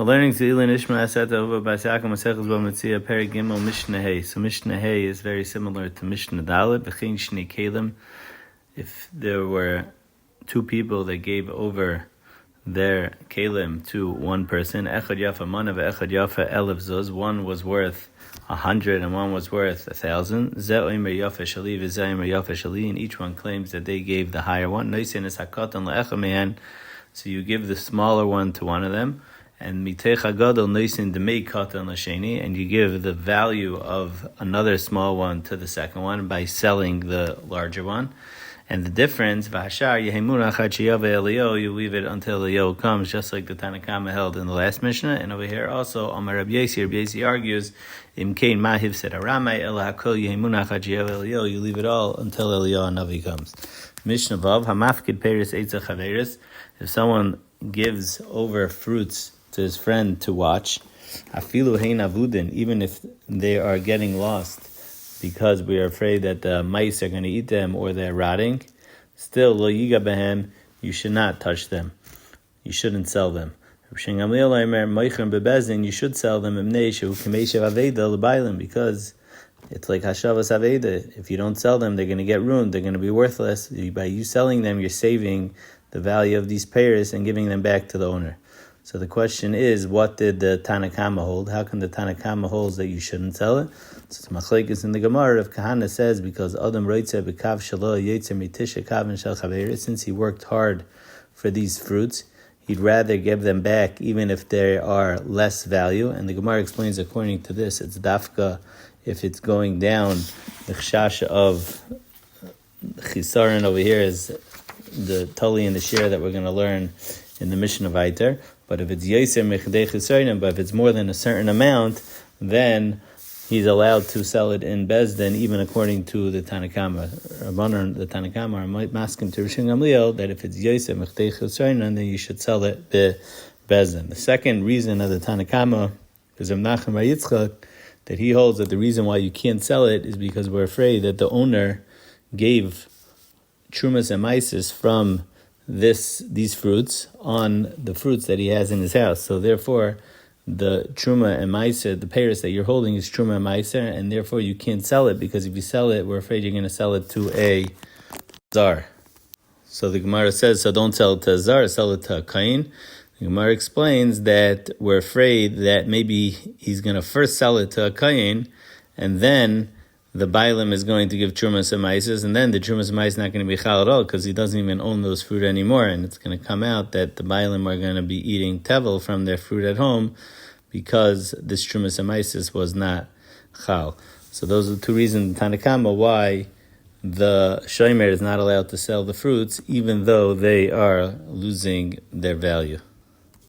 We're learning Elul Nishmas Etta Ahuva by Yaakov Masechus Bava Metzia Perek Gimel Mishna Yomi. So Mishna Yomi is very similar to Mishna Dalet. V'chein Shnei Kelim. If there were two people that gave over their kelim to one person, Echad Yafa Mana ve'Echad Yafa Elef Zuz. One was worth 100 and one was worth 1,000. Zeh Omer Yafa Shali v'Zeh Omer Yafa Shali, and each one claims that they gave the higher one. Noisin es hakatan le'echa mehan. So you give the smaller one to one of them. And mitech hagadol noisin demei katan l'sheni, and you give the value of another small one to the second one by selling the larger one. And the difference, v'hashar yehemunach ad sheyave Elio, you leave it until Elio comes, just like the Tanakama held in the last Mishnah. And over here also, Amar Rabbi Yesi argues, imkein mahiv said aramai ela hakol yehemunach ad sheyave Elio, you leave it all until Elio Navi comes. Mishnah Vav, hamafkid peris eitzah chaveris, if someone gives over fruits to his friend to watch, afilu hein avudin, even if they are getting lost because we are afraid that the mice are going to eat them or they're rotting, still lo yiga behem, you should not touch them. You shouldn't sell them. You should sell them because it's like hashavas aveda. If you don't sell them, they're going to get ruined. They're going to be worthless. By you selling them, you're saving the value of these pairs and giving them back to the owner. So the question is, what did the Tanakama hold? How come the Tanakama holds that you shouldn't sell it? So it's machlekes in the Gemara of Kahana says, because Adam roitze b'kav shalo yetzer mitisha kavin shel chaveris, since he worked hard for these fruits, he'd rather give them back even if they are less value. And the Gemara explains according to this, it's dafka if it's going down. The chashash of chisaron over here is the tali and the share that we're going to learn in the Mishnah Vayter. But if it's Yaiser Mechdei Chisaron, but if it's more than a certain amount, then he's allowed to sell it in Bezdin, even according to the Tanakama. Rabbanan, the Tanakama, might ask him to Rishon Gamliel that if it's Yaiser Mechdei Chisaron, then you should sell it be Bezdin. The second reason of the Tanakama is Menachem Bar Yitzchak, that he holds that the reason why you can't sell it is because we're afraid that the owner gave Trumas and Maisis from these fruits on the fruits that he has in his house. So therefore, the Truma and Meiser, the payers that you're holding is Truma and Meiser, and therefore you can't sell it, because if you sell it, we're afraid you're going to sell it to a Zar. So the Gemara says, so don't sell it to a Zar, sell it to a Kain. The Gemara explains that we're afraid that maybe he's going to first sell it to a Kain, and then the Bailam is going to give Trumas and Maises, and then the Trumas and Maises is not going to be Chal at all, because he doesn't even own those fruit anymore, and it's going to come out that the Bailam are going to be eating Tevel from their fruit at home, because this Trumas and Maises was not Chal. So those are the two reasons, Tanakama, why the Shloimie is not allowed to sell the fruits, even though they are losing their value.